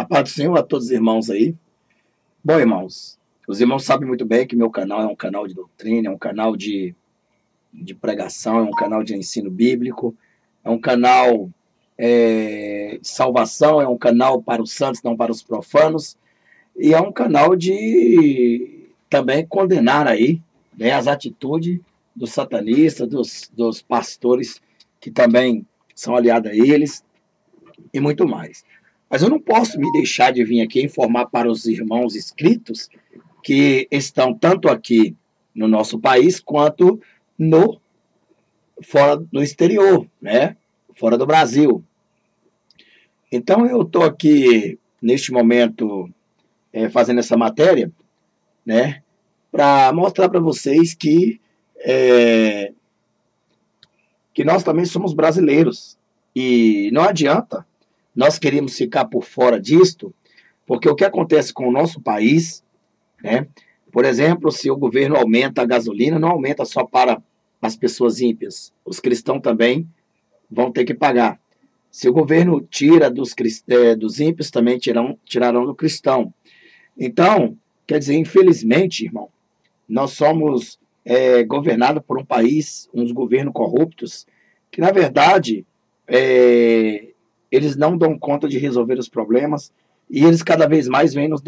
paz do Senhor a todos os irmãos aí. Bom, irmãos, os irmãos sabem muito bem que meu canal é um canal de doutrina, é um canal de pregação, é um canal de ensino bíblico, é um canal de salvação, é um canal para os santos, não para os profanos, e é um canal de também condenar aí, né, as atitudes dos satanistas, dos pastores que também são aliados a eles, e muito mais. Mas eu não posso me deixar de vir aqui informar para os irmãos inscritos que estão tanto aqui no nosso país quanto no fora no exterior, né? Fora do Brasil. Então eu estou aqui neste momento fazendo essa matéria, né? Para mostrar para vocês que nós também somos brasileiros e não adianta nós queremos ficar por fora disto, porque o que acontece com o nosso país, né? Por exemplo, se o governo aumenta a gasolina, não aumenta só para as pessoas ímpias, os cristãos também vão ter que pagar. Se o governo tira dos ímpios, também tirarão do cristão. Então, quer dizer, infelizmente, irmão, nós somos governados por um país, uns governos corruptos, que na verdade eles não dão conta de resolver os problemas e eles cada vez mais vêm nos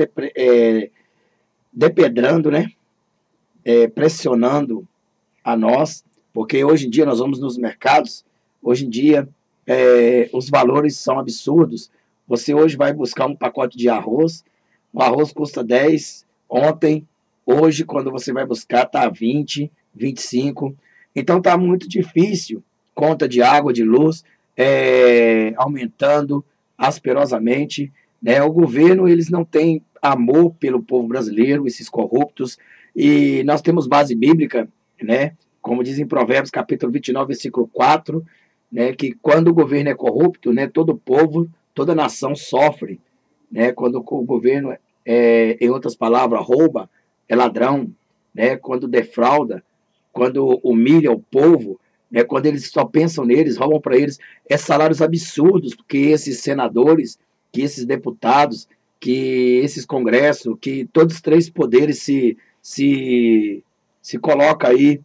depedrando, né? Pressionando a nós, porque hoje em dia nós vamos nos mercados, hoje em dia os valores são absurdos. Você hoje vai buscar um pacote de arroz, o arroz custa 10, ontem, hoje, quando você vai buscar, está 20, 25. Então está muito difícil, conta de água, de luz, aumentando asperosamente, né? O governo, eles não têm amor pelo povo brasileiro, esses corruptos, e nós temos base bíblica, né? Como diz em Provérbios, capítulo 29, versículo 4, né? Que quando o governo é corrupto, né? Todo povo, toda nação sofre, né? Quando o governo, em outras palavras, rouba, é ladrão, né? Quando defrauda, quando humilha o povo, né? Quando eles só pensam neles, roubam para eles, salários absurdos que esses senadores, que esses deputados, que esses congressos, que todos os três poderes se coloca aí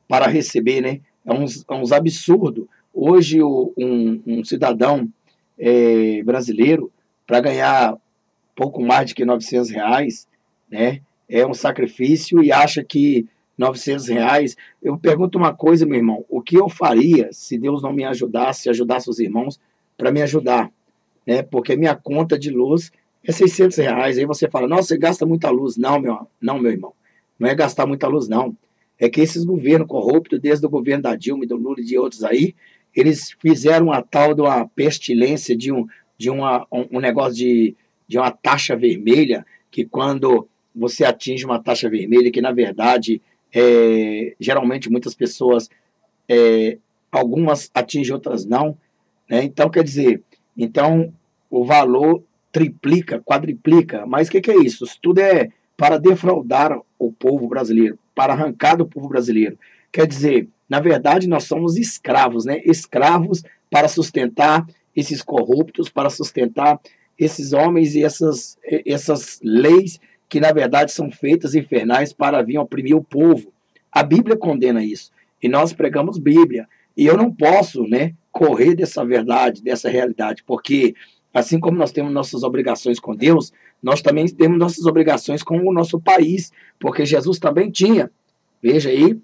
para receber, né? É uns absurdo. Hoje, um cidadão brasileiro, para ganhar pouco mais de que R$ 900, né? É um sacrifício e acha que R$ 900. Eu pergunto uma coisa, meu irmão: o que eu faria se Deus não me ajudasse, ajudasse os irmãos para me ajudar, né? Porque minha conta de luz é R$ 600. Aí você fala: nossa, você gasta muita luz. Não, meu irmão, não é gastar muita luz, não. É que esses governos corruptos, desde o governo da Dilma e do Lula e de outros aí, eles fizeram uma tal de uma pestilência, um negócio de uma taxa vermelha, que quando você atinge uma taxa vermelha, que na verdade, geralmente muitas pessoas, algumas atingem, outras não, né? Então, quer dizer, então o valor triplica, quadriplica, mas o que é isso? Isso tudo é para defraudar o povo brasileiro, para arrancar do povo brasileiro. Quer dizer, na verdade, nós somos escravos, né? Escravos para sustentar esses corruptos, para sustentar esses homens e essas leis que, na verdade, são feitas infernais para vir oprimir o povo. A Bíblia condena isso. E nós pregamos Bíblia. E eu não posso, né, correr dessa verdade, dessa realidade, porque assim como nós temos nossas obrigações com Deus, nós também temos nossas obrigações com o nosso país, porque Jesus também tinha. Veja aí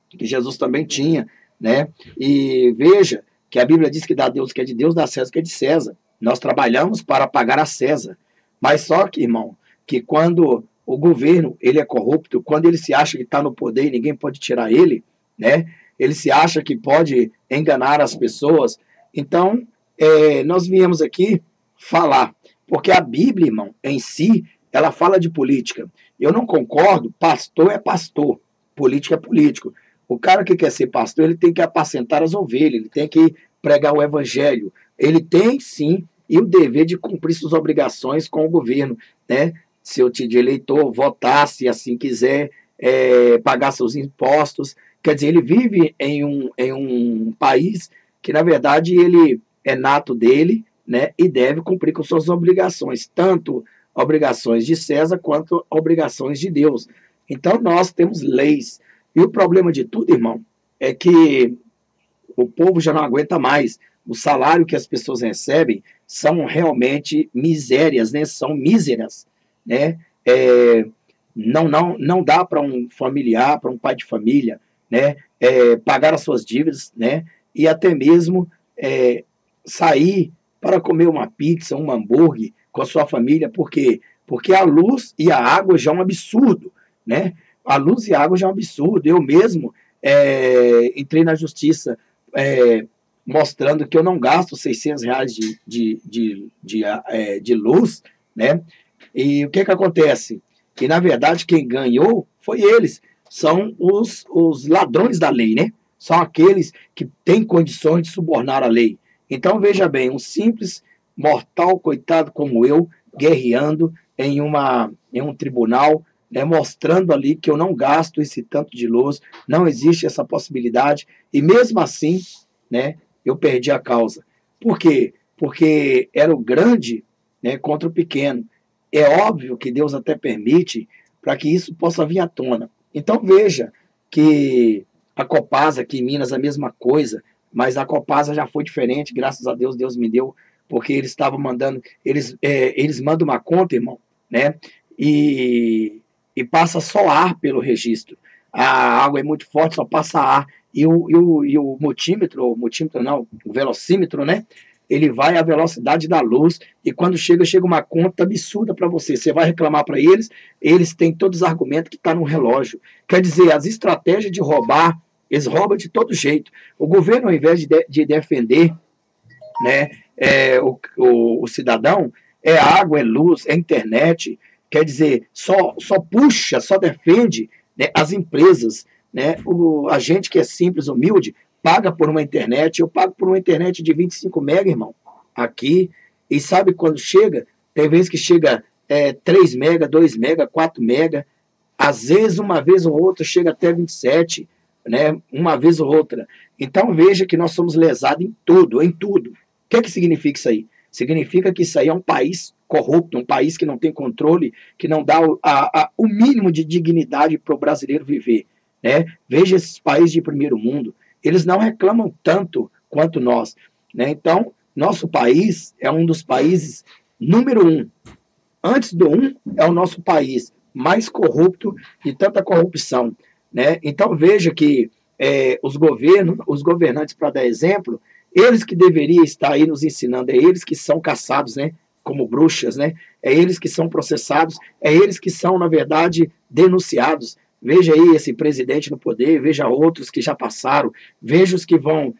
que Jesus também tinha, né? E veja que a Bíblia diz que dá a Deus que é de Deus, dá a César que é de César. Nós trabalhamos para pagar a César. Mas só que, irmão, que quando o governo ele é corrupto, quando ele se acha que está no poder e ninguém pode tirar ele, né? Ele se acha que pode enganar as pessoas. Então, nós viemos aqui falar, porque a Bíblia, irmão, em si, ela fala de política. Eu não concordo, pastor é pastor, político é político. O cara que quer ser pastor, ele tem que apacentar as ovelhas, ele tem que pregar o evangelho. Ele tem, sim, e o dever de cumprir suas obrigações com o governo, né? Se eu de eleitor, votar, se assim quiser, pagar seus impostos. Quer dizer, ele vive em um país que, na verdade, ele é nato dele, né, e deve cumprir com suas obrigações, tanto obrigações de César quanto obrigações de Deus. Então nós temos leis. E o problema de tudo, irmão, é que o povo já não aguenta mais. O salário que as pessoas recebem são realmente misérias, né? São míseras, né? Não dá para um familiar, para um pai de família, né? Pagar as suas dívidas, né? E até mesmo sair para comer uma pizza, um hambúrguer com a sua família, porque a luz e a água já é um absurdo, né? A luz e a água já é um absurdo. Eu mesmo entrei na justiça mostrando que eu não gasto R$ 600 de luz, né? E o que acontece? Que, na verdade, quem ganhou foi eles. São os ladrões da lei, né? São aqueles que têm condições de subornar a lei. Então, veja bem, um simples mortal, coitado como eu, guerreando em um tribunal, né, mostrando ali que eu não gasto esse tanto de luz, não existe essa possibilidade, e mesmo assim, né, eu perdi a causa. Por quê? Porque era o grande, né, contra o pequeno. É óbvio que Deus até permite para que isso possa vir à tona. Então veja que a Copasa aqui em Minas é a mesma coisa, mas a Copasa já foi diferente, graças a Deus, Deus me deu, porque eles estavam mandando, eles mandam uma conta, irmão, né, e passa só ar pelo registro. A água é muito forte, só passa ar. E o multímetro não, o velocímetro, né? Ele vai à velocidade da luz e quando chega uma conta absurda para você. Você vai reclamar para eles têm todos os argumentos que está no relógio. Quer dizer, as estratégias de roubar, eles roubam de todo jeito. O governo, ao invés de defender, né, o cidadão, é água, é luz, é internet. Quer dizer, só puxa, só defende, né, as empresas. Né? A gente que é simples, humilde, paga por uma internet. Eu pago por uma internet de 25 mega, irmão, aqui. E sabe quando chega? Tem vezes que chega 3 mega, 2 mega, 4 mega. Às vezes, uma vez ou outra, chega até 27, né? Uma vez ou outra. Então, veja que nós somos lesados em tudo, em tudo. O que significa isso aí? Significa que isso aí é um país corrupto, um país que não tem controle, que não dá o mínimo de dignidade para o brasileiro viver. Né? Veja esses países de primeiro mundo, eles não reclamam tanto quanto nós. Né? Então, nosso país é um dos países número 1. Antes do 1 é o nosso país mais corrupto e tanta corrupção. Né? Então, veja que os governantes, para dar exemplo, eles que deveriam estar aí nos ensinando, é eles que são caçados, né, como bruxas, né? É eles que são processados, é eles que são, na verdade, denunciados. Veja aí esse presidente no poder, veja outros que já passaram, veja os que vão,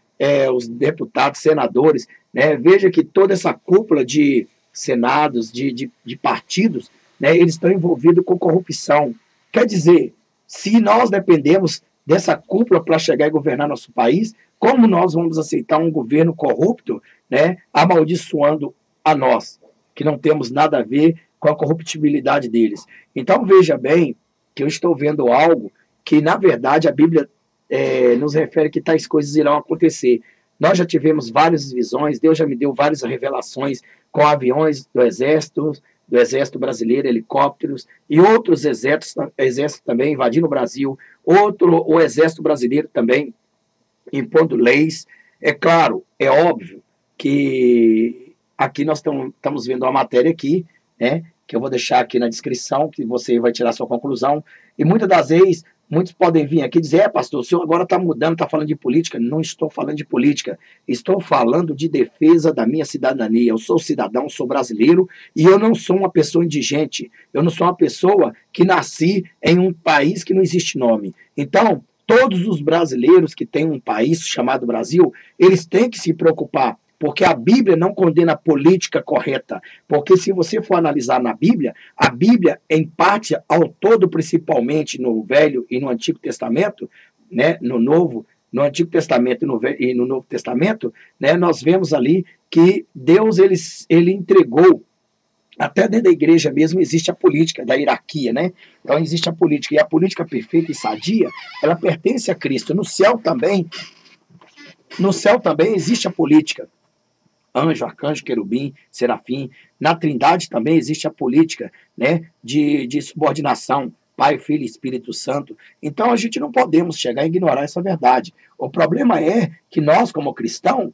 os deputados, senadores, né? Veja que toda essa cúpula de senados, de partidos, né, eles estão envolvidos com corrupção. Quer dizer, se nós dependemos dessa cúpula para chegar e governar nosso país, como nós vamos aceitar um governo corrupto, né, amaldiçoando a nós, que não temos nada a ver com a corruptibilidade deles? Então, veja bem que eu estou vendo algo que, na verdade, a Bíblia nos refere que tais coisas irão acontecer. Nós já tivemos várias visões, Deus já me deu várias revelações com aviões do Exército Brasileiro, helicópteros e outros exércitos também invadindo o Brasil, o Exército Brasileiro também impondo leis. É claro, é óbvio que aqui nós estamos vendo uma matéria aqui, né, que eu vou deixar aqui na descrição, que você vai tirar sua conclusão, e muitas das vezes, muitos podem vir aqui e dizer, pastor, o senhor agora está mudando, está falando de política. Não estou falando de política, estou falando de defesa da minha cidadania. Eu sou cidadão, sou brasileiro, e eu não sou uma pessoa indigente, eu não sou uma pessoa que nasci em um país que não existe nome. Então, todos os brasileiros que têm um país chamado Brasil, eles têm que se preocupar, porque a Bíblia não condena a política correta. Porque se você for analisar na Bíblia, a Bíblia, em parte, ao todo, principalmente no Velho e no Antigo Testamento, né, no Antigo Testamento e no Novo Testamento, né, nós vemos ali que Deus ele entregou, até dentro da igreja mesmo existe a política da hierarquia, né? Então existe a política, e a política perfeita e sadia, ela pertence a Cristo. No céu também existe a política. anjo, arcanjo, querubim, serafim. Na Trindade também existe a política, né, de subordinação, Pai, Filho e Espírito Santo. Então a gente não podemos chegar a ignorar essa verdade. O problema é que nós, como cristãos,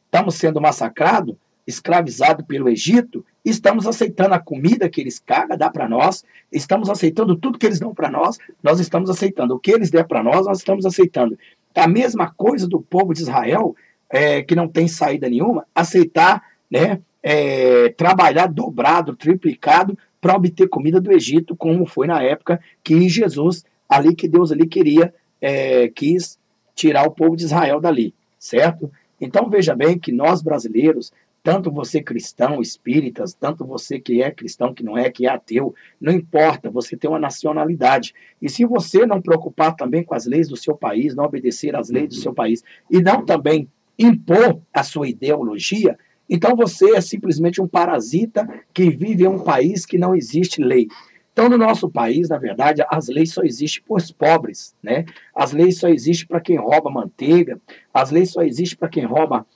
estamos sendo massacrados, escravizados pelo Egito, estamos aceitando a comida que eles dão para nós, estamos aceitando tudo que eles dão para nós estamos aceitando. O que eles der para nós estamos aceitando. A mesma coisa do povo de Israel, que não tem saída nenhuma, aceitar, né, trabalhar dobrado, triplicado, para obter comida do Egito, como foi na época que Jesus, ali que Deus ali quis tirar o povo de Israel dali, certo? Então veja bem que nós brasileiros, tanto você cristão, espíritas, tanto você que é cristão, que não é, que é ateu, não importa, você tem uma nacionalidade. E se você não preocupar também com as leis do seu país, não obedecer às leis do seu país, e não também impor a sua ideologia, então você é simplesmente um parasita que vive em um país que não existe lei. Então, no nosso país, na verdade, as leis só existem para os pobres, né? As leis só existem para quem rouba manteiga, as leis só existem para quem rouba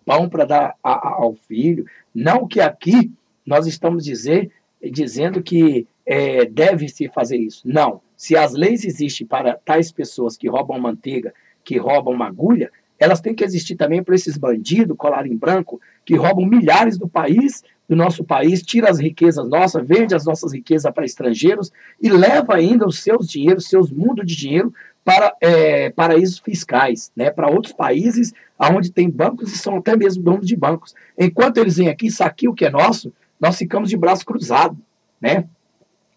pão para dar ao filho. Não que aqui nós estamos dizendo que deve-se fazer isso. Não. Se as leis existem para tais pessoas que roubam manteiga, que roubam uma agulha, elas têm que existir também para esses bandidos, colar em branco, que roubam milhares do nosso país, tira as riquezas nossas, vende as nossas riquezas para estrangeiros e leva ainda os seus dinheiros, seus mundos de dinheiro para paraísos fiscais, né, para outros países onde tem bancos e são até mesmo donos de bancos. Enquanto eles vêm aqui e saqueiam o que é nosso, nós ficamos de braço cruzado, né?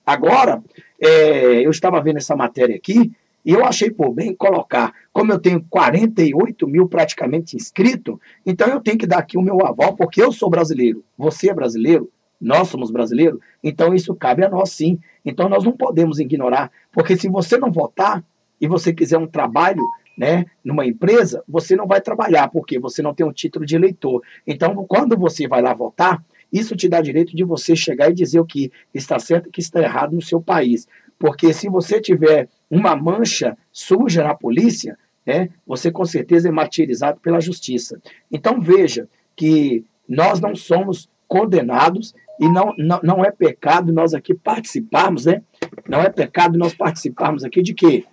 Agora, eu estava vendo essa matéria aqui e eu achei por bem colocar, como eu tenho 48 mil praticamente inscritos, então eu tenho que dar aqui o meu aval, porque eu sou brasileiro, você é brasileiro, nós somos brasileiros, então isso cabe a nós sim. Então nós não podemos ignorar, porque se você não votar e você quiser um trabalho, né, numa empresa, você não vai trabalhar, porque você não tem um título de eleitor. Então, quando você vai lá votar, isso te dá direito de você chegar e dizer o que está certo e o que está errado no seu país. Porque se você tiver uma mancha suja na polícia, né, você com certeza é martirizado pela justiça. Então veja que nós não somos condenados e não é pecado nós aqui participarmos, né? Não é pecado nós participarmos aqui de quê?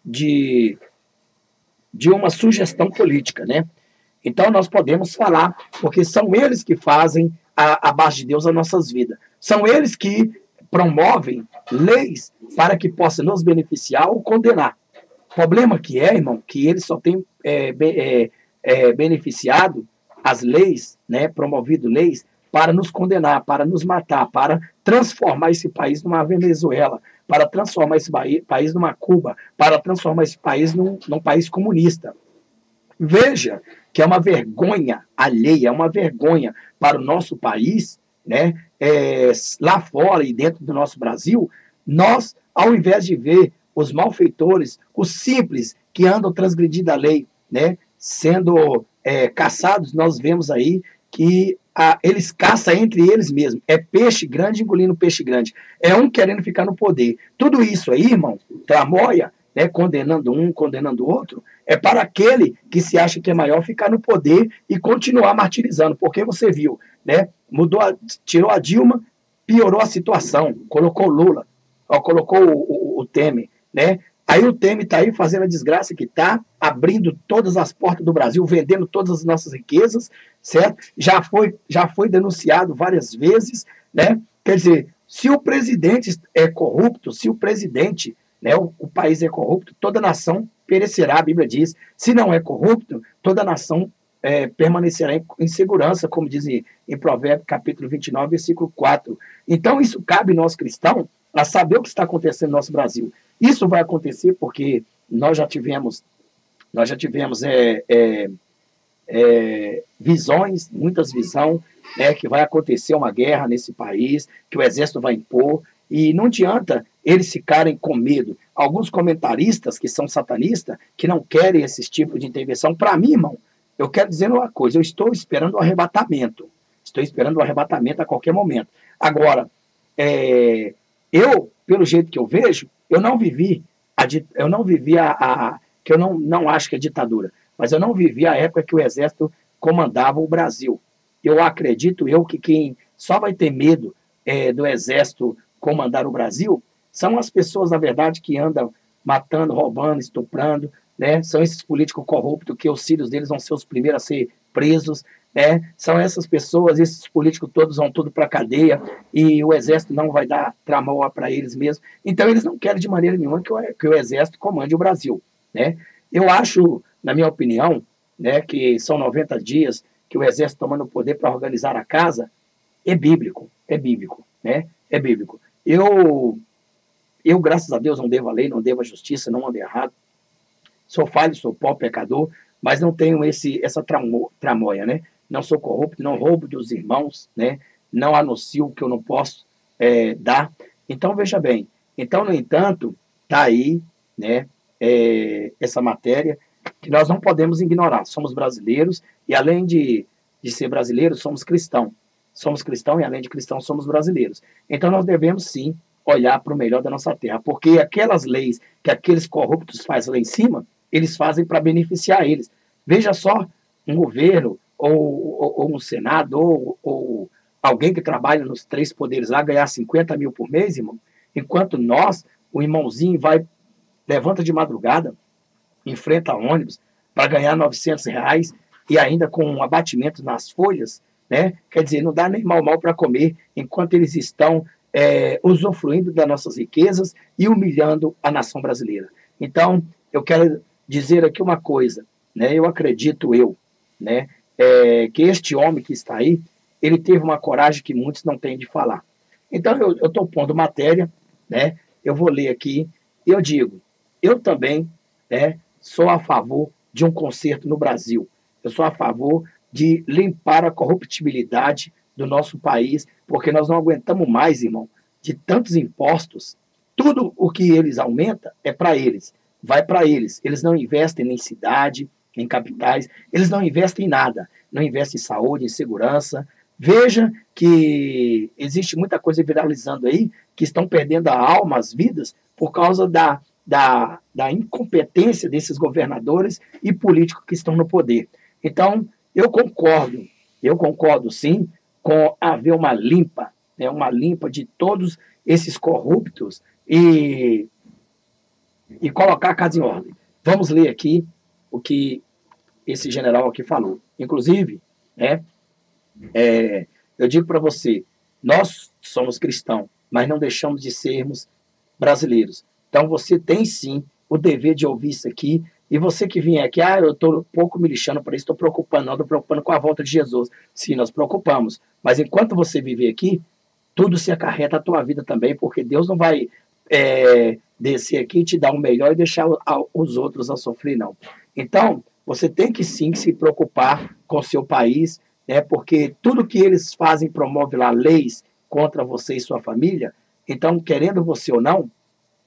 De uma sugestão política, né? Então nós podemos falar, porque são eles que fazem a base de Deus as nossas vidas. São eles que promovem leis para que possa nos beneficiar ou condenar. O problema que irmão, que eles só têm beneficiado as leis, né, promovido leis para nos condenar, para nos matar, para transformar esse país numa Venezuela, para transformar esse país numa Cuba, para transformar esse país num país comunista. Veja que é uma vergonha alheia, é uma vergonha para o nosso país, né? Lá fora e dentro do nosso Brasil, nós, ao invés de ver os malfeitores, os simples que andam transgredindo a lei, né, sendo caçados, nós vemos aí que eles caçam entre eles mesmos. É peixe grande engolindo peixe grande. É um querendo ficar no poder. Tudo isso aí, irmão, tramóia, né, condenando um, condenando o outro, é para aquele que se acha que é maior ficar no poder e continuar martirizando. Porque você viu, né, tirou a Dilma, piorou a situação, colocou Lula, colocou o Temer, né? Aí o Temer está aí fazendo a desgraça que está, abrindo todas as portas do Brasil, vendendo todas as nossas riquezas, certo? Já foi denunciado várias vezes, né? Quer dizer, se o presidente é corrupto, se o presidente, né, o país é corrupto, toda nação perecerá, a Bíblia diz. Se não é corrupto, toda nação permanecerá em segurança, como diz em Provérbios, capítulo 29, versículo 4. Então, isso cabe nós cristãos a saber o que está acontecendo no nosso Brasil. Isso vai acontecer porque nós já tivemos visões, muitas visões, né, que vai acontecer uma guerra nesse país, que o exército vai impor, e não adianta eles ficarem com medo. Alguns comentaristas que são satanistas, que não querem esse tipo de intervenção, para mim, irmão, eu quero dizer uma coisa, eu estou esperando o arrebatamento. Estou esperando o arrebatamento a qualquer momento. Agora, eu, pelo jeito que eu vejo, eu não vivi que eu não acho que é ditadura, mas eu não vivi a época que o exército comandava o Brasil. Eu acredito que quem só vai ter medo do Exército comandar o Brasil são as pessoas, na verdade, que andam matando, roubando, estuprando, né? São esses políticos corruptos que os filhos deles vão ser os primeiros a ser presos, né? São essas pessoas, esses políticos todos vão tudo para a cadeia e o Exército não vai dar tramóia para eles mesmos. Então, eles não querem de maneira nenhuma que o Exército comande o Brasil, né? Eu acho, na minha opinião, né, que são 90 dias que o Exército tomando o poder para organizar a casa, é bíblico, né? É bíblico. Eu, graças a Deus, não devo a lei, não devo a justiça, não ando errado. Sou falho, sou pó, pecador, mas não tenho essa tramóia, né? Não sou corrupto, não roubo dos irmãos, né? Não anuncio o que eu não posso dar. Então, veja bem. Então, no entanto, está aí, né, essa matéria que nós não podemos ignorar. Somos brasileiros e, além de ser brasileiros, somos cristãos. Somos cristãos e, além de cristãos, somos brasileiros. Então, nós devemos, sim, olhar para o melhor da nossa terra, porque aquelas leis que aqueles corruptos fazem lá em cima, eles fazem para beneficiar eles. Veja só, um governo, ou um senado, ou alguém que trabalha nos 3 poderes lá, ganhar 50 mil por mês, irmão, enquanto nós, o irmãozinho levanta de madrugada, enfrenta ônibus para ganhar R$ 900 e ainda com um abatimento nas folhas, né? Quer dizer, não dá nem mal para comer enquanto eles estão usufruindo das nossas riquezas e humilhando a nação brasileira. Então, eu quero dizer aqui uma coisa, né? Eu acredito, né? Que este homem que está aí, ele teve uma coragem que muitos não têm de falar. Então, eu estou pondo matéria, né? Eu vou ler aqui e eu digo, eu também, né, sou a favor de um conserto no Brasil. Eu sou a favor de limpar a corruptibilidade do nosso país, porque nós não aguentamos mais, irmão, de tantos impostos. Tudo o que eles aumentam é para eles, vai para eles. Eles não investem em cidade, em capitais, eles não investem em nada. Não investem em saúde, em segurança. Veja que existe muita coisa viralizando aí, que estão perdendo a alma, as vidas, por causa da incompetência desses governadores e políticos que estão no poder. Então, eu concordo sim com haver uma limpa, né, uma limpa de todos esses corruptos e colocar a casa em ordem. Vamos ler aqui o que esse general aqui falou. Inclusive, né, eu digo para você, nós somos cristãos, mas não deixamos de sermos brasileiros. Então você tem sim o dever de ouvir isso aqui. E você que vier aqui, eu estou um pouco me lixando para isso, estou preocupando, não, estou preocupando com a volta de Jesus. Sim, nós preocupamos. Mas enquanto você viver aqui, tudo se acarreta a tua vida também, porque Deus não vai descer aqui, te dar o melhor e deixar os outros a sofrer, não. Então, você tem que sim se preocupar com o seu país, né, porque tudo que eles fazem promove lá leis contra você e sua família. Então, querendo você ou não,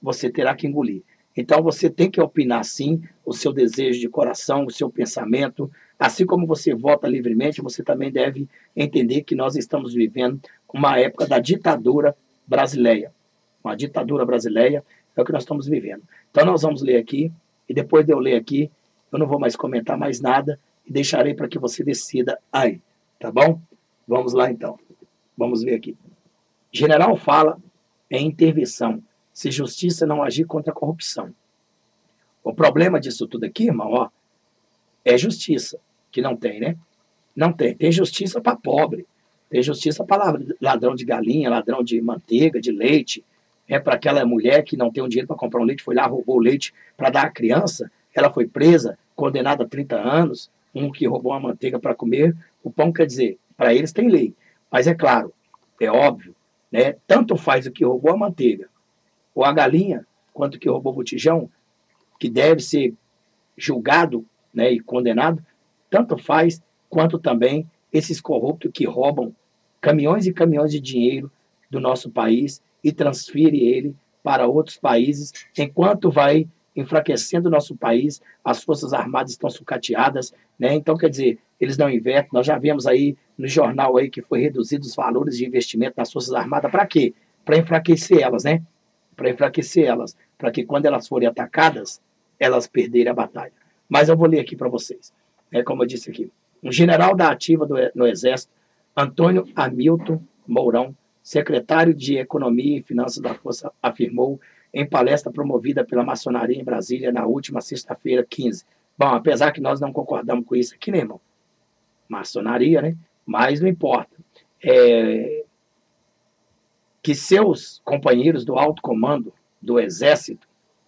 você terá que engolir. Então, você tem que opinar, sim, o seu desejo de coração, o seu pensamento. Assim como você vota livremente, você também deve entender que nós estamos vivendo uma época da ditadura brasileira. Uma ditadura brasileira é o que nós estamos vivendo. Então, nós vamos ler aqui, e depois de eu ler aqui, eu não vou mais comentar mais nada, e deixarei para que você decida aí, tá bom? Vamos lá, então. Vamos ver aqui. General fala em intervenção, se justiça não agir contra a corrupção. O problema disso tudo aqui, irmão, é justiça, que não tem, né? Não tem. Tem justiça para pobre, tem justiça para ladrão de galinha, ladrão de manteiga, de leite, para aquela mulher que não tem um dinheiro para comprar um leite, foi lá, roubou o leite para dar à criança, ela foi presa, condenada a 30 anos, um que roubou uma manteiga para comer o pão, quer dizer, para eles tem lei. Mas é claro, é óbvio, né? Tanto faz o que roubou a manteiga ou a galinha, quanto que roubou o botijão, que deve ser julgado, né, e condenado, tanto faz quanto também esses corruptos que roubam caminhões e caminhões de dinheiro do nosso país e transfere ele para outros países, enquanto vai enfraquecendo o nosso país, as Forças Armadas estão sucateadas, né? Então, quer dizer, eles não investem. Nós já vemos aí no jornal aí que foi reduzido os valores de investimento nas Forças Armadas. Para quê? Para enfraquecer elas, né? Para enfraquecer elas, para que quando elas forem atacadas, elas perderem a batalha. Mas eu vou ler aqui para vocês, como eu disse aqui. Um general da ativa no Exército, Antônio Hamilton Mourão, secretário de Economia e Finanças da Força, afirmou em palestra promovida pela maçonaria em Brasília na última sexta-feira, 15. Bom, apesar que nós não concordamos com isso aqui, né, irmão? Maçonaria, né? Mas não importa. Que seus companheiros do alto comando do Exército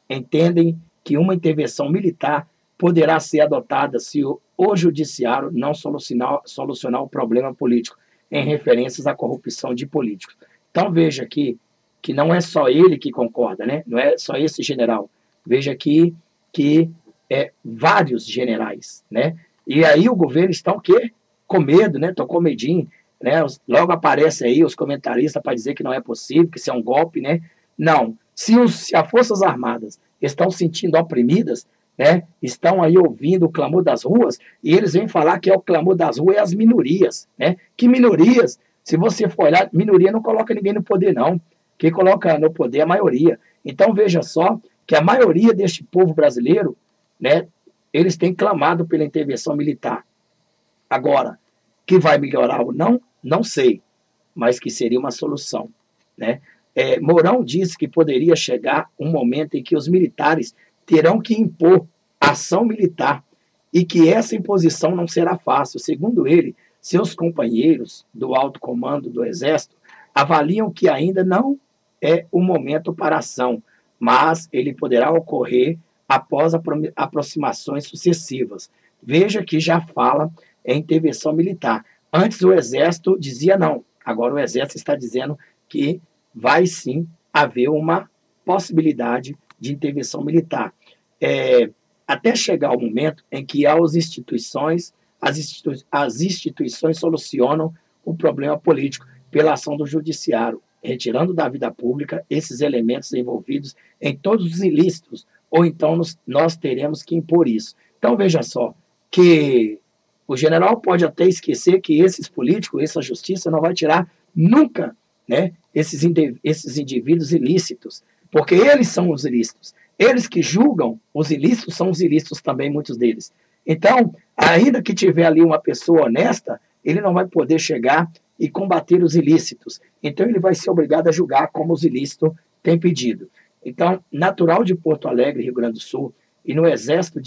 entendem que uma intervenção militar poderá ser adotada se o judiciário não solucionar o problema político em referências à corrupção de políticos. Então veja aqui que não é só ele que concorda, né? Não é só esse general. Veja aqui que vários generais, né? E aí o governo está o quê? Com medo, né? Tô com medinho, né? Logo aparece aí os comentaristas para dizer que não é possível, que isso é um golpe, né? Não. Se as Forças Armadas estão se sentindo oprimidas, né? Estão aí ouvindo o clamor das ruas, e eles vêm falar que é o clamor das ruas e as minorias, né? Que minorias? Se você for olhar, minoria não coloca ninguém no poder, não. Quem coloca no poder é a maioria. Então veja só que a maioria deste povo brasileiro, né? Eles têm clamado pela intervenção militar. Agora, que vai melhorar ou não, não sei, mas que seria uma solução, né? Mourão disse que poderia chegar um momento em que os militares terão que impor ação militar e que essa imposição não será fácil. Segundo ele, seus companheiros do alto comando do Exército avaliam que ainda não é o momento para ação, mas ele poderá ocorrer após aproximações sucessivas. Veja que já fala em intervenção militar. Antes o Exército dizia não, agora o Exército está dizendo que vai sim haver uma possibilidade de intervenção militar. Até chegar o momento em que as instituições solucionam o problema político pela ação do judiciário, retirando da vida pública esses elementos envolvidos em todos os ilícitos, ou então nós teremos que impor isso. Então, veja só, que o general pode até esquecer que esses políticos, essa justiça não vai tirar nunca, né, esses indivíduos ilícitos, porque eles são os ilícitos. Eles que julgam os ilícitos são os ilícitos também, muitos deles. Então, ainda que tiver ali uma pessoa honesta, ele não vai poder chegar e combater os ilícitos. Então, ele vai ser obrigado a julgar como os ilícitos têm pedido. Então, natural de Porto Alegre, Rio Grande do Sul, e no Exército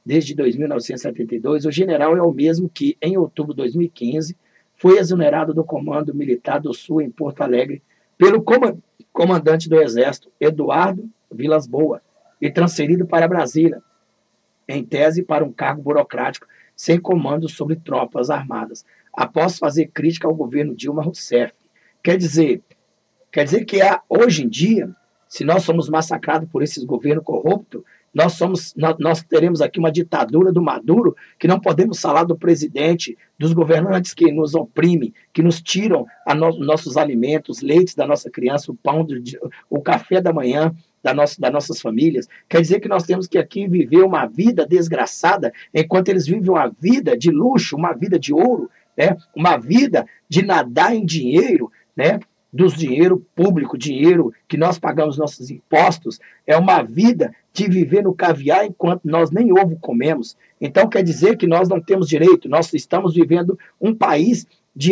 desde 1972, o general é o mesmo que, em outubro de 2015, foi exonerado do Comando Militar do Sul, em Porto Alegre, pelo comandante do Exército, Eduardo Vilas Boas, e transferido para Brasília, em tese para um cargo burocrático sem comando sobre tropas armadas, após fazer crítica ao governo Dilma Rousseff. Quer dizer que hoje em dia, se nós somos massacrados por esses governos corruptos, nós teremos aqui uma ditadura do Maduro, que não podemos falar do presidente, dos governantes que nos oprimem, que nos tiram nossos alimentos, leites da nossa criança, o pão, o café da manhã das nossas famílias. Quer dizer que nós temos que aqui viver uma vida desgraçada, enquanto eles vivem uma vida de luxo, uma vida de ouro, né? Uma vida de nadar em dinheiro, né? Dos dinheiro público, dinheiro que nós pagamos nossos impostos, é uma vida de viver no caviar enquanto nós nem ovo comemos. Então quer dizer que nós não temos direito, nós estamos vivendo um país de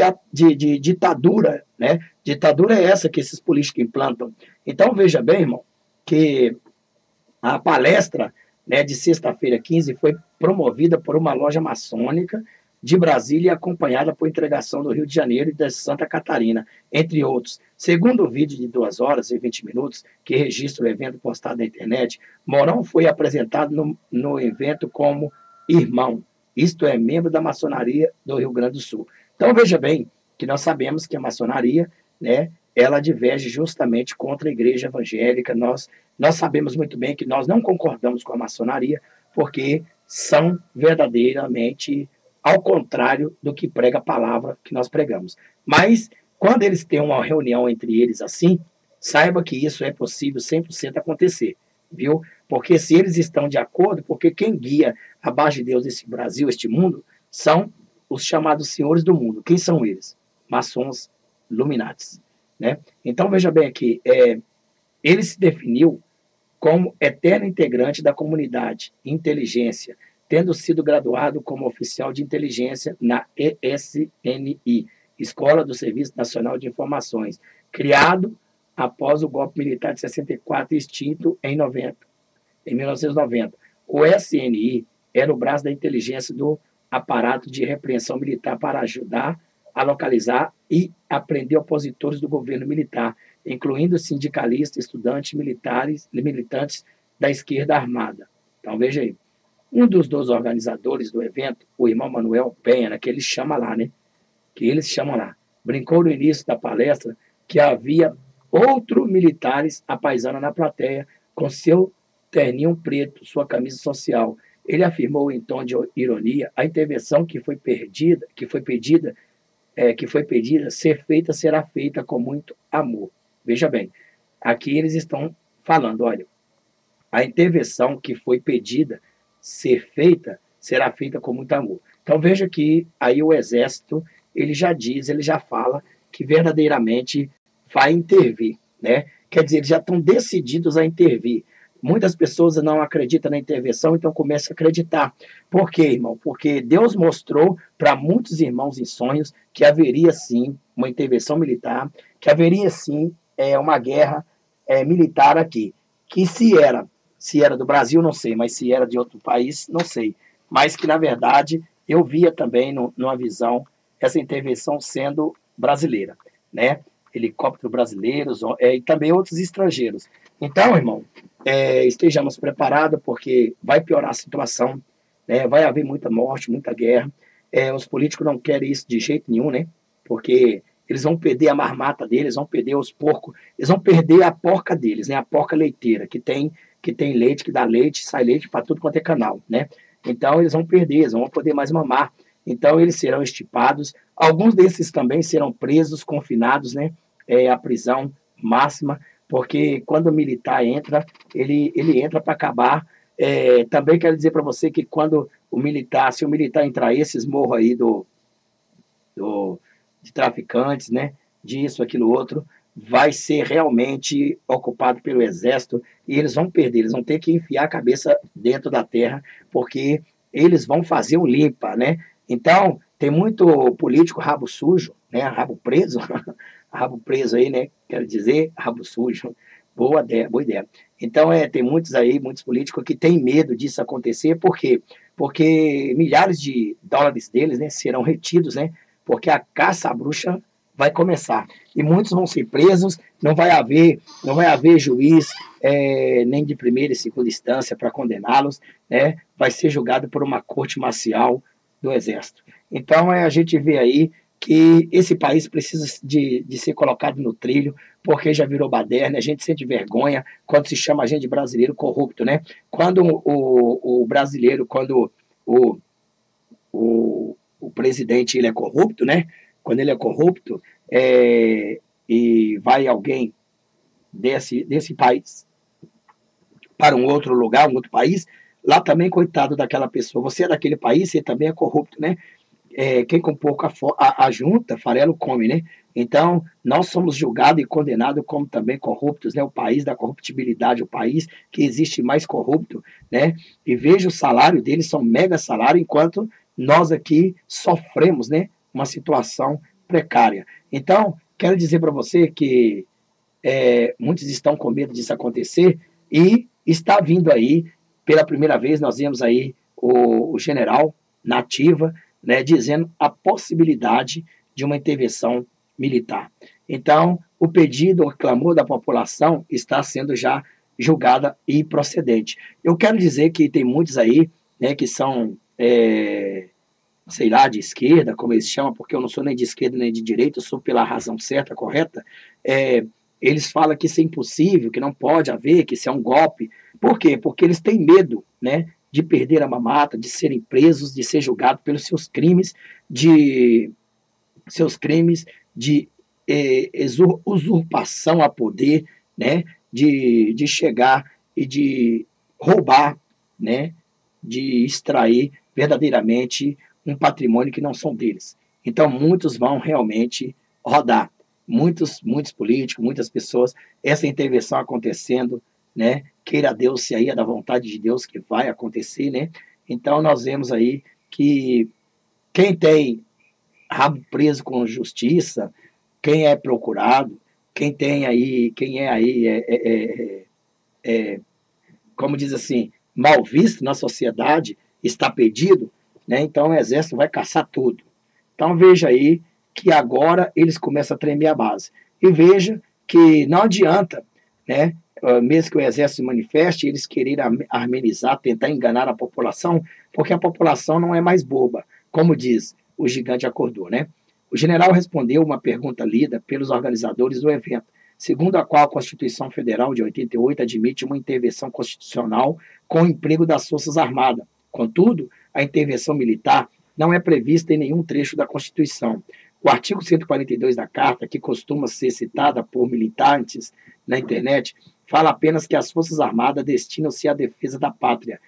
ditadura, né? Ditadura é essa que esses políticos implantam. Então veja bem, irmão, que a palestra, né, de sexta-feira 15 foi promovida por uma loja maçônica de Brasília e acompanhada por entregação do Rio de Janeiro e da Santa Catarina, entre outros. Segundo o vídeo de 2 horas e 20 minutos, que registra o evento postado na internet, Mourão foi apresentado no evento como irmão, isto é, membro da maçonaria do Rio Grande do Sul. Então, veja bem que nós sabemos que a maçonaria, né, ela diverge justamente contra a igreja evangélica. Nós sabemos muito bem que nós não concordamos com a maçonaria, porque são verdadeiramente ao contrário do que prega a palavra que nós pregamos. Mas, quando eles têm uma reunião entre eles assim, saiba que isso é possível 100% acontecer, viu? Porque se eles estão de acordo, porque quem guia abaixo de Deus esse Brasil, este mundo, são os chamados senhores do mundo. Quem são eles? Maçons, Illuminatis, né? Então, veja bem aqui, ele se definiu como eterno integrante da comunidade, inteligência, tendo sido graduado como oficial de inteligência na ESNI, Escola do Serviço Nacional de Informações, criado após o golpe militar de 64 e extinto em 1990. O SNI era o braço da inteligência do aparato de repreensão militar para ajudar a localizar e apreender opositores do governo militar, incluindo sindicalistas, estudantes, militares, militantes da esquerda armada. Então, veja aí. Um dos dois organizadores do evento, o irmão Manuel Penha, que eles chamam lá, né? Que eles chamam lá, brincou no início da palestra que havia outros militares apaisando na plateia com seu terninho preto, sua camisa social. Ele afirmou em tom de ironia a intervenção que foi pedida ser feita será feita com muito amor. Veja bem, aqui eles estão falando, olha, a intervenção que foi pedida ser feita será feita com muito amor. Então veja que aí o Exército ele já diz, ele já fala que verdadeiramente vai intervir, né? Quer dizer, eles já estão decididos a intervir. Muitas pessoas não acreditam na intervenção, então começam a acreditar. Por quê, irmão? Porque Deus mostrou para muitos irmãos em sonhos que haveria sim uma intervenção militar, que haveria sim uma guerra militar aqui. Que se era do Brasil, não sei, mas se era de outro país, não sei. Mas que, na verdade, eu via também numa visão essa intervenção sendo brasileira, né? Helicópteros brasileiros e também outros estrangeiros. Então, irmão, estejamos preparados porque vai piorar a situação, né? Vai haver muita morte, muita guerra. Os políticos não querem isso de jeito nenhum, né? Porque eles vão perder a marmata deles, vão perder os porcos, eles vão perder a porca deles, né? A porca leiteira, que tem leite, que dá leite, sai leite para tudo quanto é canal, né? Então, eles vão perder, eles não vão poder mais mamar. Então, eles serão estipados. Alguns desses também serão presos, confinados, né? À prisão máxima, porque quando o militar entra, ele entra para acabar. Também quero dizer para você que quando se o militar entrar, esses morros aí de traficantes, né? Disso, aquilo, outro, vai ser realmente ocupado pelo exército e eles vão perder, eles vão ter que enfiar a cabeça dentro da terra, porque eles vão fazer o limpa, né? Então, tem muito político rabo sujo, né? Rabo preso, rabo preso aí, né? Quero dizer, rabo sujo. Boa ideia, boa ideia. Então, tem muitos políticos que têm medo disso acontecer, por quê? Porque milhares de dólares deles, né, serão retidos, né? Porque a caça à bruxa vai começar. E muitos vão ser presos, não vai haver juiz nem de primeira e segunda instância para condená-los, né? Vai ser julgado por uma corte marcial do Exército. Então, a gente vê aí que esse país precisa de ser colocado no trilho, porque já virou baderna, a gente sente vergonha quando se chama a gente de brasileiro corrupto, né? Quando o brasileiro, quando o presidente ele é corrupto, né? Quando ele é corrupto e vai alguém desse país para um outro lugar, um outro país, lá também, coitado daquela pessoa. Você é daquele país, você também é corrupto, né? Quem com pouco ajunta, farelo come, né? Então, nós somos julgados e condenados como também corruptos, né? O país da corruptibilidade, o país que existe mais corrupto, né? E veja o salário deles, são mega salário, enquanto nós aqui sofremos, né? Uma situação precária. Então, quero dizer para você que muitos estão com medo disso acontecer e está vindo aí, pela primeira vez, nós vemos aí o general na ativa, né, dizendo a possibilidade de uma intervenção militar. Então, o pedido, o clamor da população está sendo já julgada e procedente. Eu quero dizer que tem muitos aí, né, que são, sei lá, de esquerda, como eles chamam, porque eu não sou nem de esquerda nem de direita, eu sou pela razão certa, correta. Eles falam que isso é impossível, que não pode haver, que isso é um golpe. Por quê? Porque eles têm medo, né, de perder a mamata, de serem presos, de ser julgados pelos seus crimes de usurpação a poder, né, de chegar e de roubar, né, de extrair verdadeiramente um patrimônio que não são deles. Então, muitos vão realmente rodar. Muitos políticos, muitas pessoas, essa intervenção acontecendo, né? Queira Deus, se aí é da vontade de Deus que vai acontecer, né? Então nós vemos aí que quem tem rabo preso com justiça, quem é procurado, quem é aí, como diz assim, mal visto na sociedade, está perdido, né? Então o exército vai caçar tudo. Então veja aí que agora eles começam a tremer a base. E veja que não adianta, né? Mesmo que o exército se manifeste, eles quererem amenizar, tentar enganar a população, porque a população não é mais boba, como diz o gigante acordou, né? O general respondeu uma pergunta lida pelos organizadores do evento, segundo a qual a Constituição Federal de 88 admite uma intervenção constitucional com o emprego das Forças Armadas. Contudo, a intervenção militar não é prevista em nenhum trecho da Constituição. O artigo 142 da Carta, que costuma ser citada por militantes na internet, fala apenas que as Forças Armadas destinam-se à defesa da pátria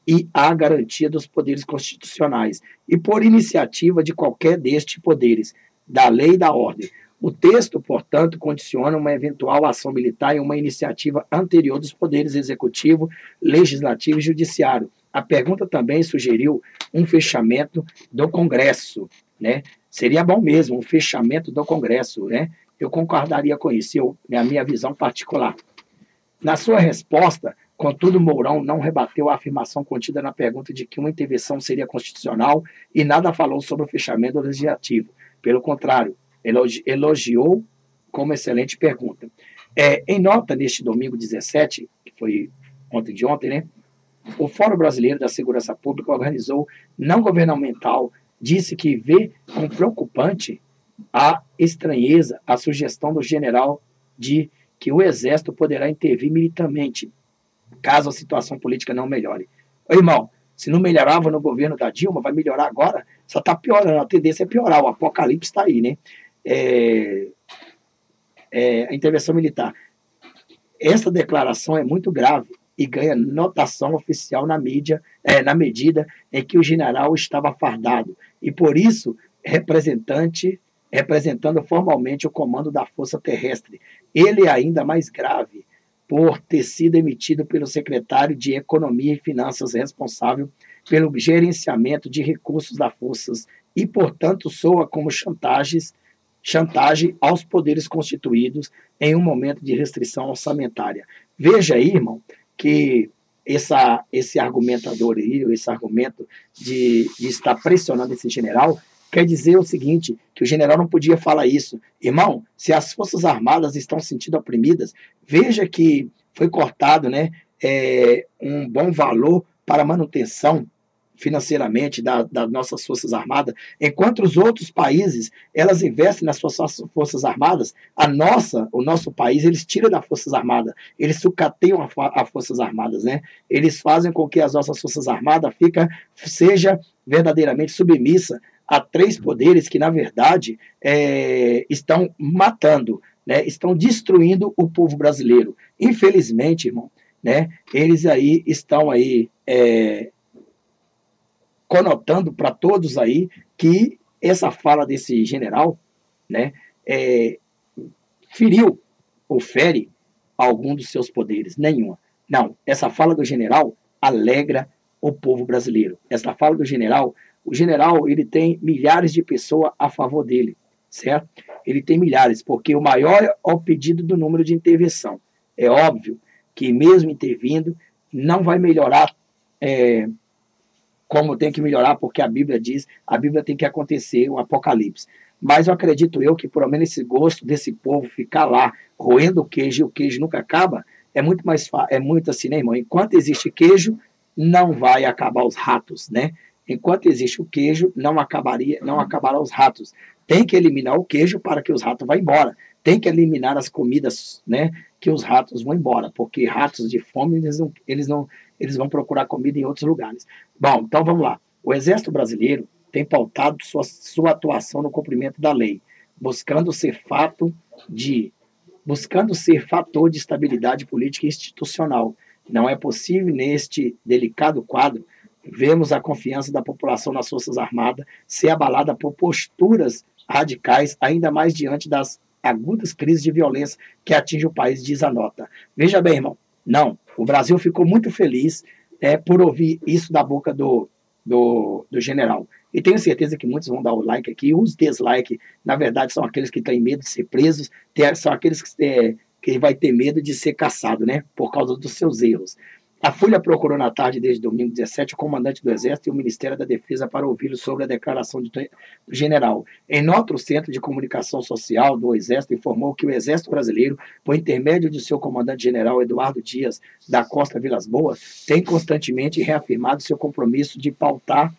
e à garantia dos poderes constitucionais, e por iniciativa de qualquer destes poderes, da lei e da ordem. O texto, portanto, condiciona uma eventual ação militar em uma iniciativa anterior dos poderes executivo, legislativo e judiciário. A pergunta também sugeriu um fechamento do Congresso, né? Seria bom mesmo um fechamento do Congresso, né? Eu concordaria com isso, a minha visão particular. Na sua resposta, contudo, Mourão não rebateu a afirmação contida na pergunta de que uma intervenção seria constitucional e nada falou sobre o fechamento do legislativo. Pelo contrário, elogiou como excelente pergunta. Em nota, neste domingo 17, que foi ontem de ontem, né? O Fórum Brasileiro da Segurança Pública organizou não governamental, disse que vê com preocupante a estranheza, a sugestão do general de que o Exército poderá intervir militarmente, caso a situação política não melhore. Ô, irmão, se não melhorava no governo da Dilma, vai melhorar agora? Só está piorando, a tendência é piorar, o apocalipse está aí, né? A intervenção militar. Essa declaração é muito grave e ganha notação oficial na mídia, na medida em que o general estava fardado, e por isso representando formalmente o comando da Força Terrestre. Ele é ainda mais grave por ter sido emitido pelo secretário de Economia e Finanças responsável pelo gerenciamento de recursos das forças e, portanto, soa como chantagem aos poderes constituídos em um momento de restrição orçamentária. Veja aí, irmão, que esse argumentador aí, esse argumento de estar pressionando esse general, quer dizer o seguinte, que o general não podia falar isso. Irmão, se as Forças Armadas estão se sentindo oprimidas, veja que foi cortado, né, um bom valor para manutenção financeiramente das nossas Forças Armadas, enquanto os outros países, elas investem nas suas Forças Armadas, o nosso país, eles tiram das Forças Armadas, eles sucateiam as Forças Armadas, né? Eles fazem com que as nossas Forças Armadas seja verdadeiramente submissa a três poderes que, na verdade, estão matando, né? Estão destruindo o povo brasileiro. Infelizmente, irmão, né? Eles aí estão aí conotando para todos aí que essa fala desse general, né, feriu ou fere algum dos seus poderes, nenhuma. Não, essa fala do general alegra o povo brasileiro. Essa fala do general, o general, ele tem milhares de pessoas a favor dele, certo? Ele tem milhares, porque o maior é o pedido do número de intervenção. É óbvio que mesmo intervindo, não vai melhorar como tem que melhorar, porque a Bíblia diz, a Bíblia tem que acontecer o apocalipse. Mas eu acredito eu que, por menos, esse gosto desse povo ficar lá, roendo o queijo, e o queijo nunca acaba, é muito mais é muito assim, né, irmão? Enquanto existe queijo, não vai acabar os ratos, né? Enquanto existe o queijo, não acabará os ratos. Tem que eliminar o queijo para que os ratos vão embora. Tem que eliminar as comidas, né, que os ratos vão embora, porque ratos de fome, eles vão procurar comida em outros lugares. Bom, então vamos lá. O Exército Brasileiro tem pautado sua atuação no cumprimento da lei, buscando ser fator de estabilidade política e institucional. Não é possível, neste delicado quadro, vermos a confiança da população nas Forças Armadas ser abalada por posturas radicais, ainda mais diante das agudas crises de violência que atinge o país, diz a nota. Veja bem, irmão, não, o Brasil ficou muito feliz por ouvir isso da boca do general. E tenho certeza que muitos vão dar o like aqui. Os dislike, na verdade, são aqueles que têm medo de ser presos, são aqueles que vai ter medo de ser caçado, né? Por causa dos seus erros. A Folha procurou na tarde desde domingo 17 o comandante do Exército e o Ministério da Defesa para ouvi-lo sobre a declaração do general. Em nota, o Centro de Comunicação Social do Exército informou que o Exército Brasileiro, por intermédio de seu comandante-general Eduardo Dias da Costa Vilas Boas, tem constantemente reafirmado seu compromisso de pautar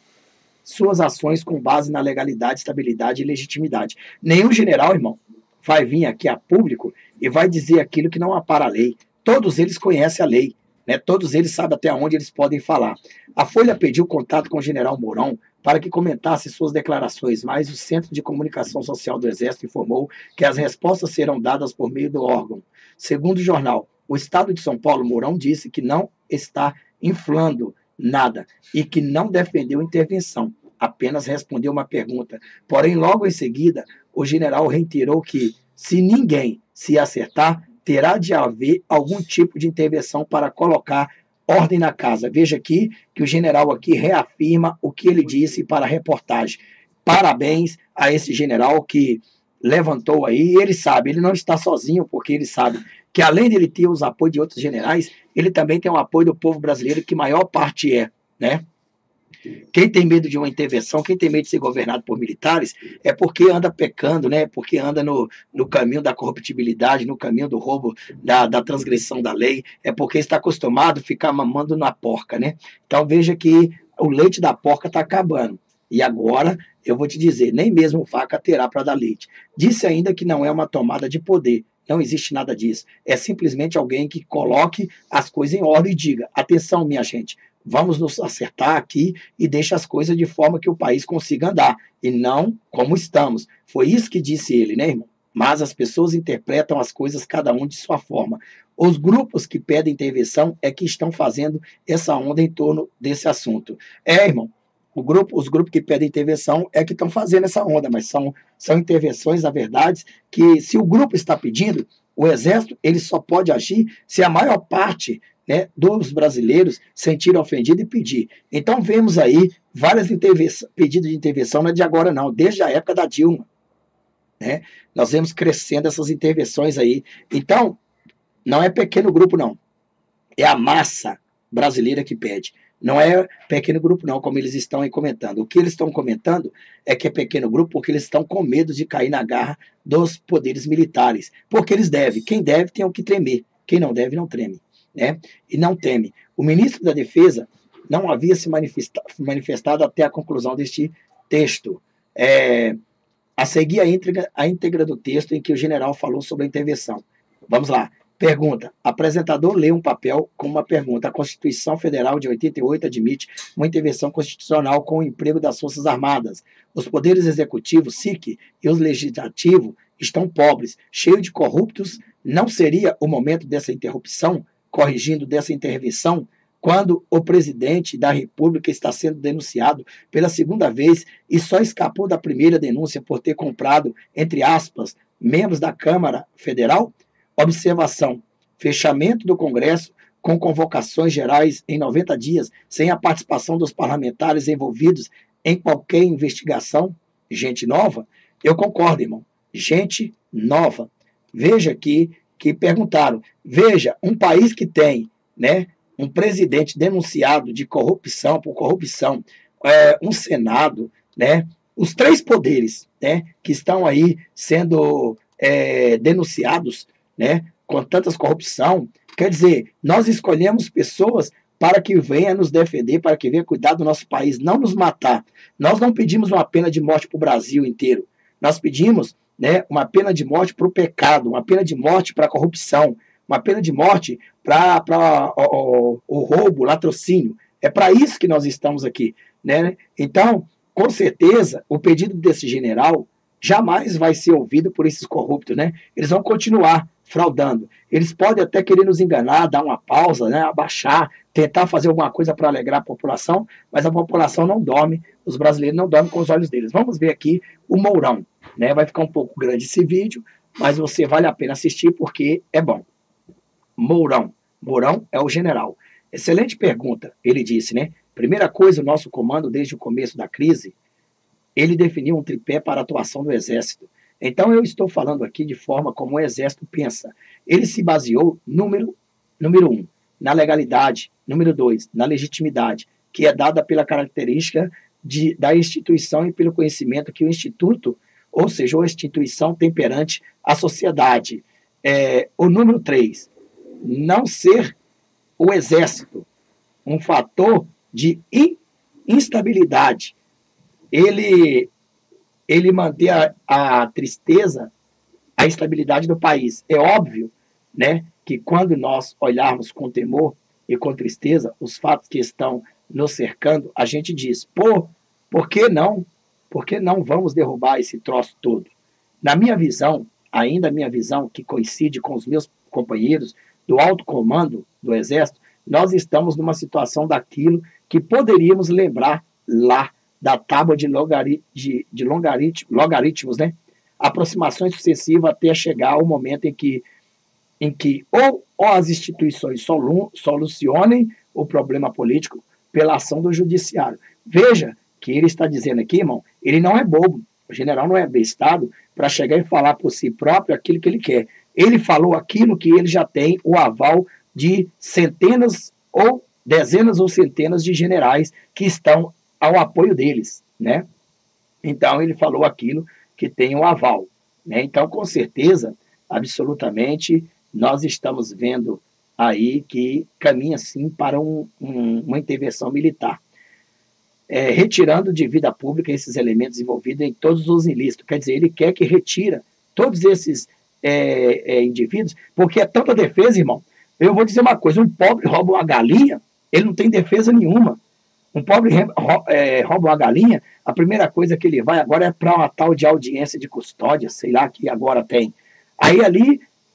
suas ações com base na legalidade, estabilidade e legitimidade. Nenhum general, irmão, vai vir aqui a público e vai dizer aquilo que não apara a lei. Todos eles conhecem a lei. Né? Todos eles sabem até onde eles podem falar. A Folha pediu contato com o general Mourão para que comentasse suas declarações, mas o Centro de Comunicação Social do Exército informou que as respostas serão dadas por meio do órgão. Segundo o jornal, o Estado de São Paulo, Mourão disse que não está inflando nada e que não defendeu intervenção, apenas respondeu uma pergunta. Porém, logo em seguida, o general reiterou que, se ninguém se acertar, terá de haver algum tipo de intervenção para colocar ordem na casa. Veja aqui que o general aqui reafirma o que ele disse para a reportagem. Parabéns a esse general que levantou aí, ele sabe, ele não está sozinho, porque ele sabe que além de ele ter os apoios de outros generais, ele também tem o apoio do povo brasileiro, que maior parte né? Quem tem medo de uma intervenção, quem tem medo de ser governado por militares, é porque anda pecando, né? Porque anda no caminho da corruptibilidade, no caminho do roubo, da transgressão da lei, é porque está acostumado a ficar mamando na porca, né? Então veja que o leite da porca está acabando. E agora, eu vou te dizer, nem mesmo vaca terá para dar leite. Disse ainda que não é uma tomada de poder. Não existe nada disso. É simplesmente alguém que coloque as coisas em ordem e diga: atenção, minha gente, vamos nos acertar aqui e deixe as coisas de forma que o país consiga andar, e não como estamos. Foi isso que disse ele, né, irmão? Mas as pessoas interpretam as coisas cada um de sua forma. Os grupos que pedem intervenção é que estão fazendo essa onda em torno desse assunto. Irmão, os grupos que pedem intervenção é que estão fazendo essa onda, mas são intervenções, na verdade, que se o grupo está pedindo, o Exército ele só pode agir se a maior parte, né, dos brasileiros sentirem ofendido e pedir. Então vemos aí várias pedidos de intervenção, não é de agora não, desde a época da Dilma. Né? Nós vemos crescendo essas intervenções aí. Então, não é pequeno grupo não, é a massa brasileira que pede. Não é pequeno grupo não, como eles estão aí comentando. O que eles estão comentando é que é pequeno grupo porque eles estão com medo de cair na garra dos poderes militares. Porque eles devem. Quem deve tem o que tremer. Quem não deve não treme. Né? E não teme. O ministro da Defesa não havia se manifestado até a conclusão deste texto. A seguir a íntegra do texto em que o general falou sobre a intervenção. Vamos lá. Pergunta. Apresentador lê um papel com uma pergunta. A Constituição Federal de 88 admite uma intervenção constitucional com o emprego das Forças Armadas. Os poderes executivos, SIC, e os legislativos estão pobres, cheios de corruptos. Não seria o momento dessa interrupção, corrigindo dessa intervenção, quando o presidente da República está sendo denunciado pela segunda vez e só escapou da primeira denúncia por ter comprado, entre aspas, membros da Câmara Federal? Observação: fechamento do Congresso com convocações gerais em 90 dias, sem a participação dos parlamentares envolvidos em qualquer investigação. Gente nova? Eu concordo, irmão. Gente nova. Veja aqui que perguntaram. Veja, um país que tem, né, um presidente denunciado de corrupção, por corrupção, um Senado, né, os três poderes, né, que estão aí sendo denunciados, né, com tantas corrupção. Quer dizer, nós escolhemos pessoas para que venha nos defender, para que venha cuidar do nosso país, não nos matar. Nós não pedimos uma pena de morte para o Brasil inteiro. Nós pedimos, né, uma pena de morte para o pecado, uma pena de morte para a corrupção, uma pena de morte para o roubo, o latrocínio. É para isso que nós estamos aqui. Né? Então, com certeza, o pedido desse general jamais vai ser ouvido por esses corruptos. Né? Eles vão continuar fraudando. Eles podem até querer nos enganar, dar uma pausa, né, abaixar, tentar fazer alguma coisa para alegrar a população, mas a população não dorme, os brasileiros não dormem com os olhos deles. Vamos ver aqui o Mourão. Né? Vai ficar um pouco grande esse vídeo, mas vale a pena assistir porque é bom. Mourão. Mourão é o general. Excelente pergunta, ele disse, né? Primeira coisa, o nosso comando, desde o começo da crise, ele definiu um tripé para a atuação do Exército. Então, eu estou falando aqui de forma como o Exército pensa. Ele se baseou, número um, na legalidade, número dois, na legitimidade, que é dada pela característica da instituição e pelo conhecimento que o Instituto, ou seja, a instituição tem perante a sociedade. O número três, não ser o Exército um fator de instabilidade. Ele manter a tristeza, a instabilidade do país. É óbvio, né, que quando nós olharmos com temor e com tristeza os fatos que estão nos cercando, a gente diz, pô, por que não? Por que não vamos derrubar esse troço todo? Na minha visão, ainda a minha visão, que coincide com os meus companheiros do alto comando do Exército, nós estamos numa situação daquilo que poderíamos lembrar lá da tábua de logaritmos, né? Aproximações sucessivas até chegar ao momento em que ou as instituições solucionem o problema político pela ação do judiciário. Veja que ele está dizendo aqui, irmão, ele não é bobo, o general não é bestado para chegar e falar por si próprio aquilo que ele quer. Ele falou aquilo que ele já tem o aval de centenas ou dezenas ou centenas de generais que estão ao apoio deles, né? Então, ele falou aquilo que tem o aval, né? Então, com certeza, absolutamente, nós estamos vendo aí que caminha, sim, para uma intervenção militar. Retirando de vida pública esses elementos envolvidos em todos os ilícitos. Quer dizer, ele quer que retira todos esses indivíduos, porque é tanta defesa, irmão. Eu vou dizer uma coisa, um pobre rouba uma galinha, ele não tem defesa nenhuma. Um pobre rouba uma galinha, a primeira coisa que ele vai agora é para uma tal de audiência de custódia, sei lá, que agora tem. Aí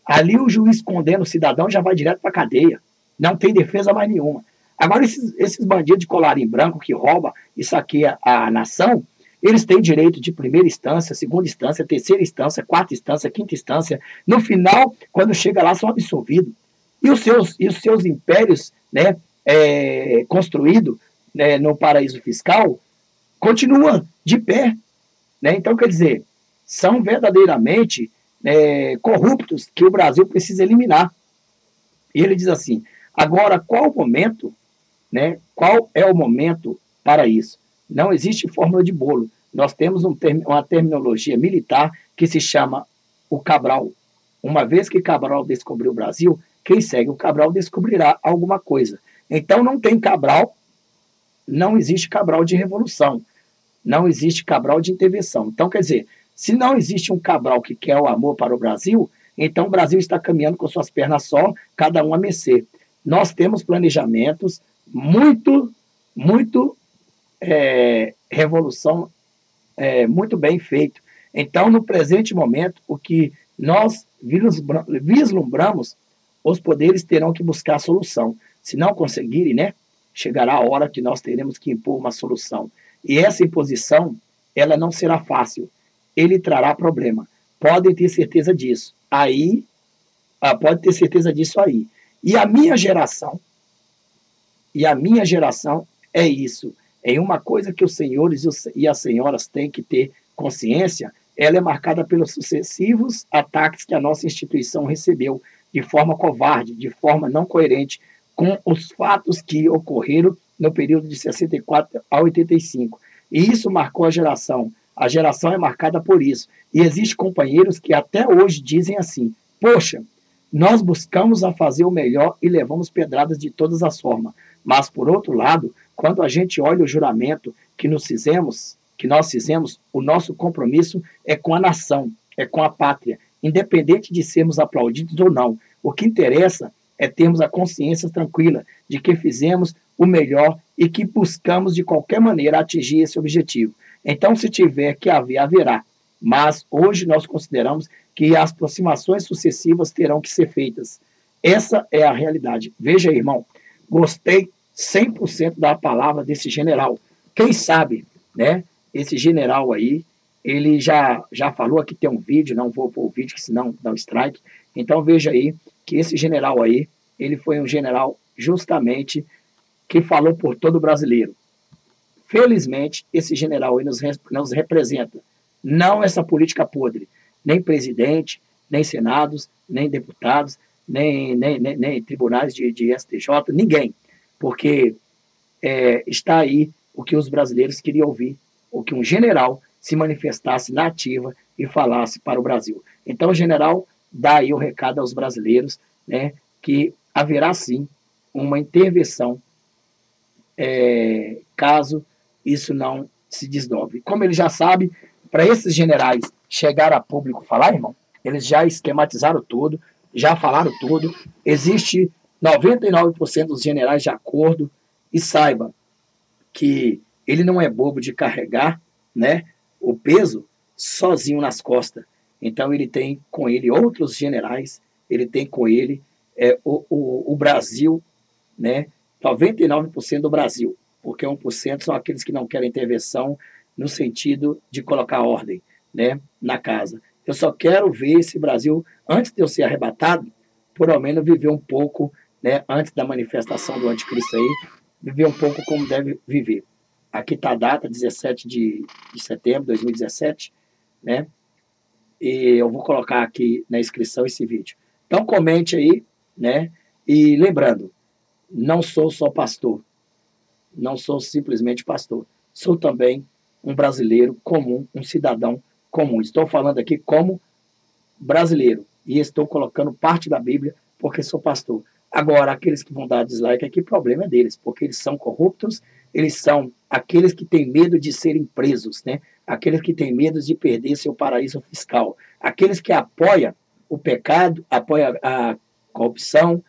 ali o juiz condena o cidadão, já vai direto para a cadeia. Não tem defesa mais nenhuma. Agora, esses bandidos de colarinho branco que roubam e saqueiam a nação, eles têm direito de primeira instância, segunda instância, terceira instância, quarta instância, quinta instância. No final, quando chega lá, são absolvidos. E os seus impérios, né, construídos, né, no paraíso fiscal, continuam de pé. Né? Então, quer dizer, são verdadeiramente corruptos que o Brasil precisa eliminar. E ele diz assim, agora, qual o momento, né, qual é o momento para isso? Não existe fórmula de bolo. Nós temos uma terminologia militar que se chama o Cabral. Uma vez que Cabral descobriu o Brasil, quem segue o Cabral descobrirá alguma coisa. Então, não tem Cabral, não existe Cabral de revolução, não existe Cabral de intervenção. Então, quer dizer, se não existe um Cabral que quer o amor para o Brasil, então o Brasil está caminhando com suas pernas só, cada um a mercê. Nós temos planejamentos muito revolução muito bem feito. Então, no presente momento, o que nós vislumbramos, os poderes terão que buscar a solução. Se não conseguirem, né, chegará a hora que nós teremos que impor uma solução. E essa imposição, ela não será fácil. Ele trará problema. Podem ter certeza disso. Pode ter certeza disso aí. E a minha geração é isso. É uma coisa que os senhores e as senhoras têm que ter consciência, ela é marcada pelos sucessivos ataques que a nossa instituição recebeu de forma covarde, de forma não coerente com os fatos que ocorreram no período de 64 a 85. E isso marcou a geração. A geração é marcada por isso. E existem companheiros que até hoje dizem assim, poxa, nós buscamos a fazer o melhor e levamos pedradas de todas as formas. Mas, por outro lado, quando a gente olha o juramento que nós fizemos, o nosso compromisso é com a nação, é com a pátria, independente de sermos aplaudidos ou não. O que interessa é termos a consciência tranquila de que fizemos o melhor e que buscamos de qualquer maneira atingir esse objetivo. Então, se tiver que haver, haverá. Mas hoje nós consideramos que as aproximações sucessivas terão que ser feitas. Essa é a realidade. Veja, irmão, gostei 100% da palavra desse general. Quem sabe, né? Esse general aí, ele já falou, aqui tem um vídeo, não vou pôr o vídeo, que senão dá um strike. Então veja aí que esse general aí, ele foi um general justamente que falou por todo brasileiro. Felizmente, esse general aí nos representa. Não essa política podre. Nem presidente, nem senados, nem deputados, nem tribunais de STJ, ninguém. Porque está aí o que os brasileiros queriam ouvir, o que um general se manifestasse na ativa e falasse para o Brasil. Então, o general dá aí o recado aos brasileiros, né, que haverá sim uma intervenção caso isso não se desdobre. Como ele já sabe, para esses generais chegar a público falar, irmão, eles já esquematizaram tudo, já falaram tudo, existe 99% dos generais de acordo, e saiba que ele não é bobo de carregar, né, o peso sozinho nas costas. Então ele tem com ele outros generais, ele tem com ele o Brasil, né, 99% do Brasil, porque 1% são aqueles que não querem intervenção no sentido de colocar ordem, né, na casa. Eu só quero ver esse Brasil, antes de eu ser arrebatado, por ao menos viver um pouco, né, antes da manifestação do anticristo aí, viver um pouco como deve viver. Aqui está a data, 17 de setembro de 2017, né? E eu vou colocar aqui na inscrição esse vídeo. Então comente aí, né? E lembrando, não sou só pastor, não sou simplesmente pastor, sou também um brasileiro comum, um cidadão comum. Estou falando aqui como brasileiro e estou colocando parte da Bíblia porque sou pastor. Agora, aqueles que vão dar dislike aqui, o problema é deles, porque eles são corruptos, eles são aqueles que têm medo de serem presos, né? Aqueles que têm medo de perder seu paraíso fiscal, aqueles que apoiam o pecado, apoiam a corrupção,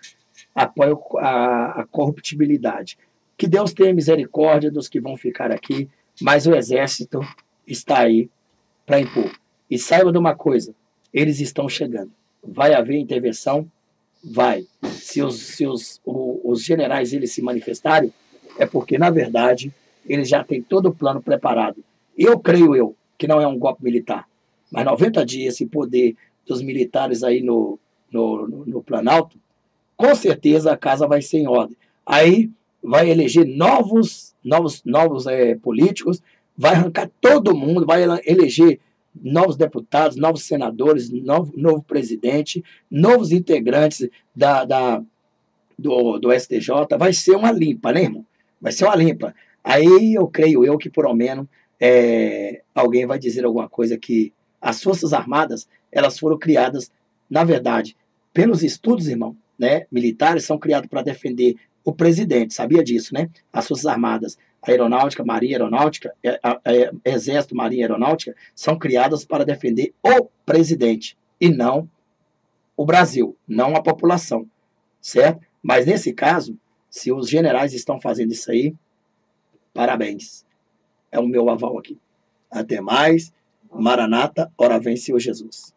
apoiam a corruptibilidade. Que Deus tenha misericórdia dos que vão ficar aqui, mas o exército está aí para impor. E saiba de uma coisa, eles estão chegando. Vai haver intervenção? Vai. Se os generais eles se manifestarem, é porque, na verdade, eles já têm todo o plano preparado. Eu creio que não é um golpe militar, mas 90 dias esse poder dos militares aí no Planalto, com certeza a casa vai ser em ordem. Aí vai eleger novos políticos, vai arrancar todo mundo, vai eleger novos deputados, novos senadores, novo presidente, novos integrantes do STJ. Vai ser uma limpa, né, irmão? Vai ser uma limpa. Aí eu creio que, por ao menos, alguém vai dizer alguma coisa que as Forças Armadas, elas foram criadas, na verdade, pelos estudos, irmão, né, militares, são criados para defender o presidente, sabia disso, né? As Forças Armadas, a Aeronáutica, Marinha Aeronáutica, Exército, Marinha Aeronáutica, são criadas para defender o presidente e não o Brasil, não a população, certo? Mas nesse caso, se os generais estão fazendo isso aí, parabéns. É o meu aval aqui. Até mais. Maranata, ora vem Senhor Jesus.